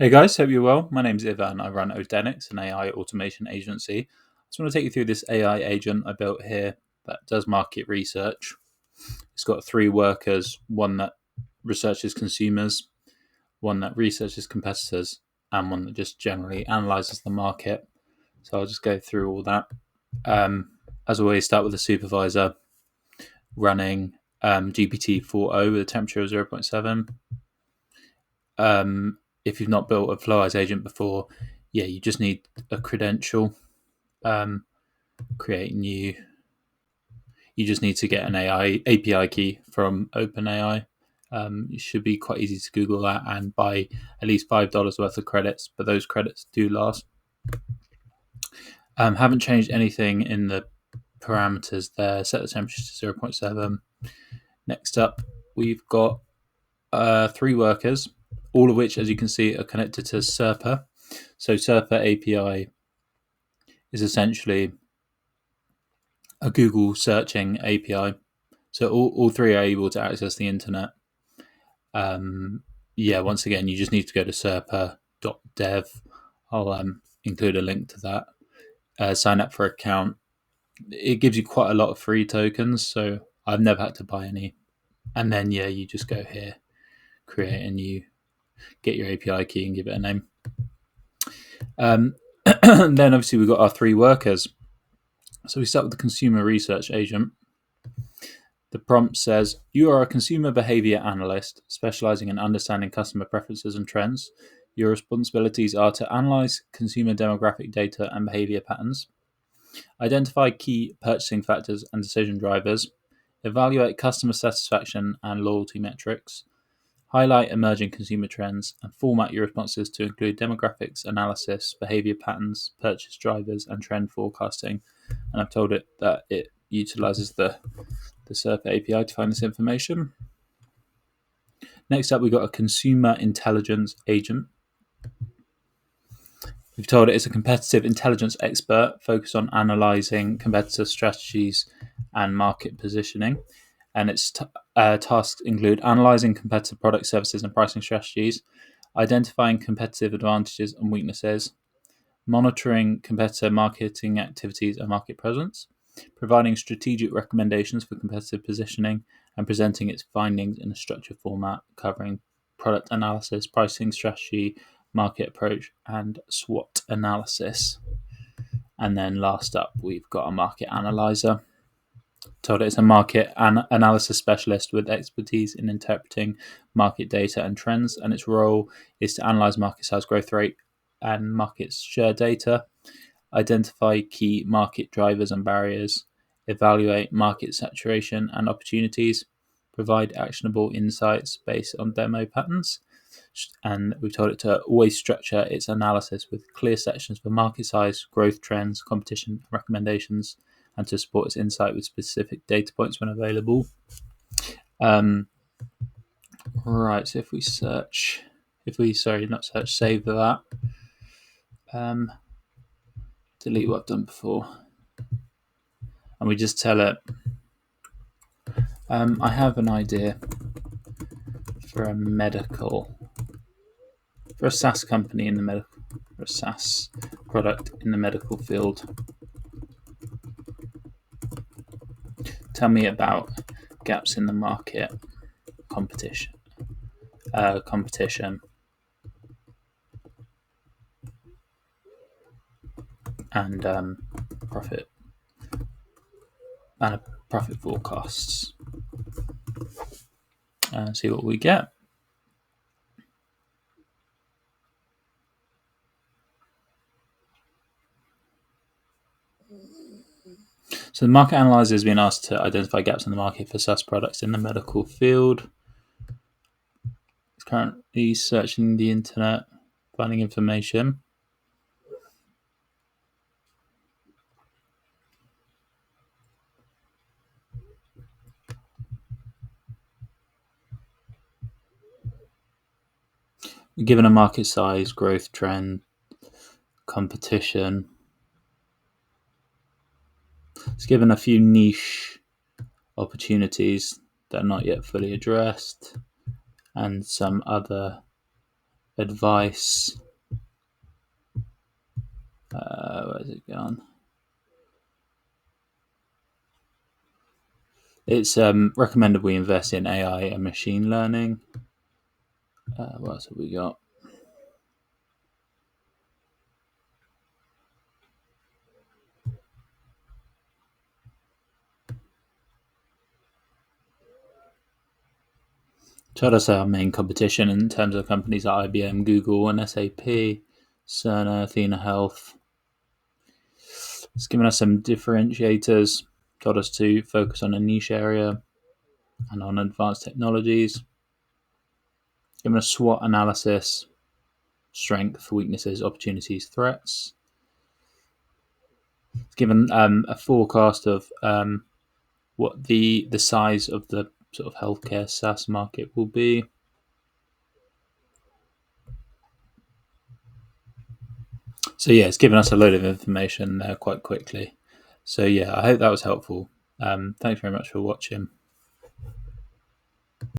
Hey guys, hope you're well. My name's Ivan. I run Odenix, an AI automation agency. I just want to take you through this AI agent I built here that does market research. It's got three workers, one that researches consumers, one that researches competitors, and one that just generally analyzes the market. So I'll just go through all that. As always, start with the supervisor running GPT 4.0 with a temperature of 0.7. If you've not built a Flowise agent before, you just need a credential. Create new. You just need to get an AI API key from OpenAI. It should be quite easy to Google that and buy at least $5 worth of credits, but those credits do last. Haven't changed anything in the parameters there. Set the temperature to 0.7. Next up, we've got three workers, all of which, as you can see, are connected to Serpa. So Serpa API is essentially a Google searching API. So all three are able to access the internet. Once again, you just need to go to serpa.dev. I'll include a link to that. Sign up for an account. It gives you quite a lot of free tokens, so I've never had to buy any. And then, you just go here, create a new, get your API key and give it a name. Then obviously we've got our three workers. So we start with the consumer research agent. The prompt says, you are a consumer behavior analyst specializing in understanding customer preferences and trends. Your responsibilities are to analyze consumer demographic data and behavior patterns, identify key purchasing factors and decision drivers, evaluate customer satisfaction and loyalty metrics, highlight emerging consumer trends, and format your responses to include demographics analysis, behavior patterns, purchase drivers, and trend forecasting. And I've told it that it utilizes the Serpa API to find this information. Next up, we've got a consumer intelligence agent. We've told it it's a competitive intelligence expert focused on analyzing competitor strategies and market positioning. And its tasks include analyzing competitive product, services, and pricing strategies, identifying competitive advantages and weaknesses, monitoring competitor marketing activities and market presence, providing strategic recommendations for competitive positioning, and presenting its findings in a structured format covering product analysis, pricing strategy, market approach, and SWOT analysis. And then last up, we've got a market analyzer. Told it it's a market analysis specialist with expertise in interpreting market data and trends, and its role is to analyze market size, growth rate, and market share data, identify key market drivers and barriers, evaluate market saturation and opportunities, provide actionable insights based on demo patterns. And we've told it to always structure its analysis with clear sections for market size, growth trends, competition, recommendations, and to support its insight with specific data points when available. Right, so if we save that, delete what I've done before, and we just tell it, I have an idea for a SaaS company in the medical, or a SaaS product in the medical field. Tell me about gaps in the market, competition, and profit forecasts, and see what we get. So the market analyzer has been asked to identify gaps in the market for SaaS products in the medical field. It's currently searching the internet, finding information. Given a market size, growth trend, competition, it's given a few niche opportunities that are not yet fully addressed, and some other advice. Where's it gone? It's recommended we invest in AI and machine learning. What else have we got? So that's our main competition in terms of companies like IBM, Google, and SAP, Cerner, Athena Health. It's given us some differentiators, told us to focus on a niche area and on advanced technologies. Given a SWOT analysis, strength, weaknesses, opportunities, threats. It's given a forecast of what the size of the sort of healthcare SaaS market will be. So yeah, it's given us a load of information there quite quickly. So yeah, I hope that was helpful. Thanks very much for watching.